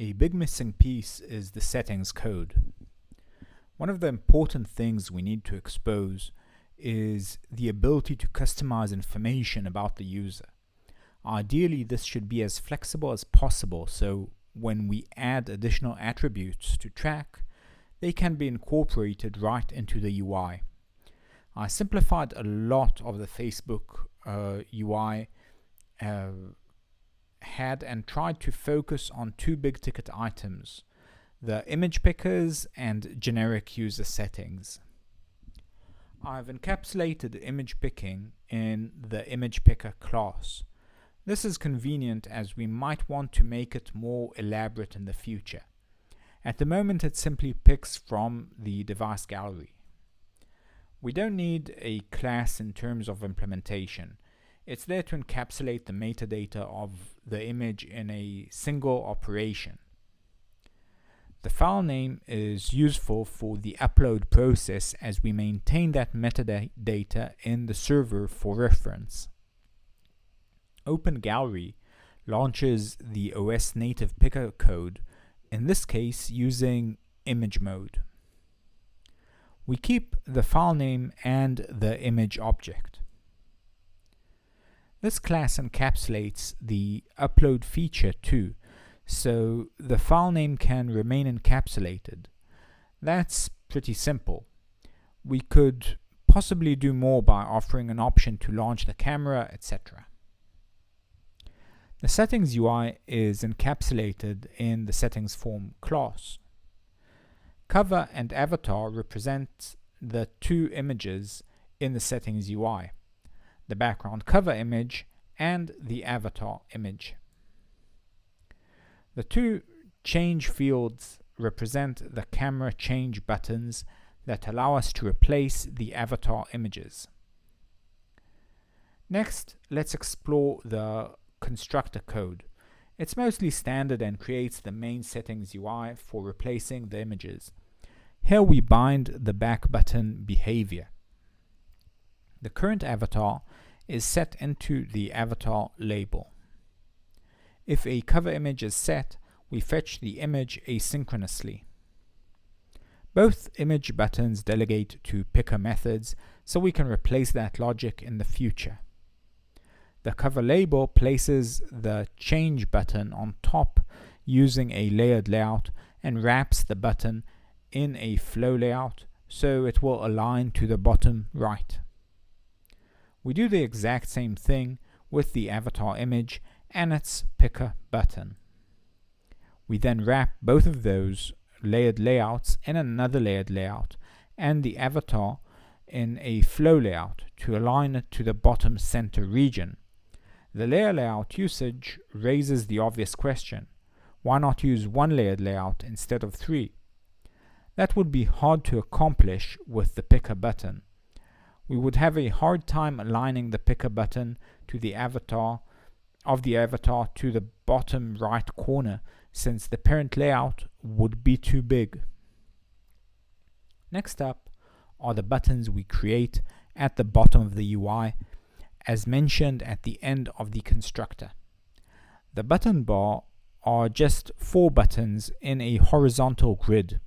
A big missing piece is the settings code. One of the important things we need to expose is the ability to customize information about the user. Ideally, this should be as flexible as possible, so when we add additional attributes to track, they can be incorporated right into the UI. I simplified a lot of the Facebook UI had and tried to focus on two big ticket items: the image pickers and generic user settings. I've encapsulated image picking in the image picker class. This is convenient as we might want to make it more elaborate in the future. At the moment, it simply picks from the device gallery. We don't need a class in terms of implementation. It's there to encapsulate the metadata of the image in a single operation. The file name is useful for the upload process as we maintain that metadata in the server for reference. Open Gallery launches the OS native picker code, in this case using image mode. We keep the file name and the image object. This class encapsulates the upload feature too, so the file name can remain encapsulated. That's pretty simple. We could possibly do more by offering an option to launch the camera, etc. The settings UI is encapsulated in the settings form class. Cover and avatar represent the two images in the settings UI: the background cover image and the avatar image. The two change fields represent the camera change buttons that allow us to replace the avatar images. Next, let's explore the constructor code. It's mostly standard and creates the main settings UI for replacing the images. Here we bind the back button behavior. The current avatar is set into the avatar label. If a cover image is set, we fetch the image asynchronously. Both image buttons delegate to picker methods, so we can replace that logic in the future. The cover label places the change button on top using a layered layout and wraps the button in a flow layout so it will align to the bottom right. We do the exact same thing with the avatar image and its picker button. We then wrap both of those layered layouts in another layered layout and the avatar in a flow layout to align it to the bottom center region. The layer layout usage raises the obvious question: why not use one layered layout instead of three? That would be hard to accomplish with the picker button. We would have a hard time aligning the picker button to the avatar to the bottom right corner, since the parent layout would be too big. Next up are the buttons we create at the bottom of the UI, as mentioned at the end of the constructor. The button bar are just 4 buttons in a horizontal grid.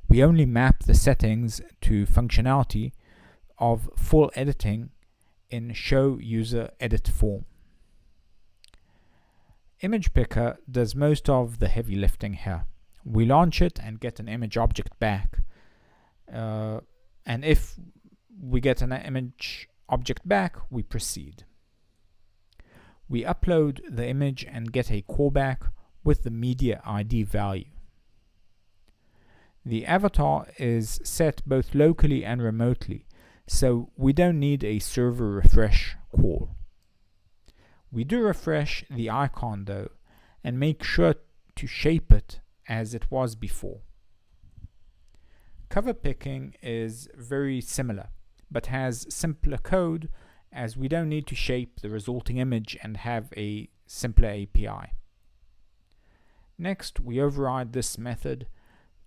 We only map the settings to functionality of full editing in show user edit form. Image picker does most of the heavy lifting here. We launch it and get an image object back. And if we get an image object back, we proceed. We upload the image and get a callback with the media ID value. The avatar is set both locally and remotely, so we don't need a server refresh call. We do refresh the icon though, and make sure to shape it as it was before. Cover picking is very similar, but has simpler code, as we don't need to shape the resulting image and have a simpler API. Next, we override this method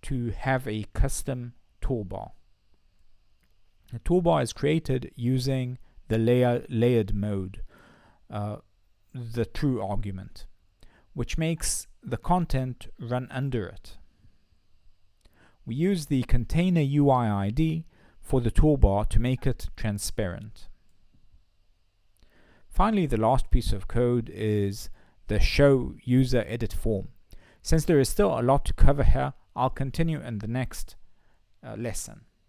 to have a custom toolbar. The toolbar is created using the layered mode, the true argument, which makes the content run under it. We use the container UI ID for the toolbar to make it transparent. Finally, the last piece of code is the show user edit form. Since there is still a lot to cover here, I'll continue in the next lesson.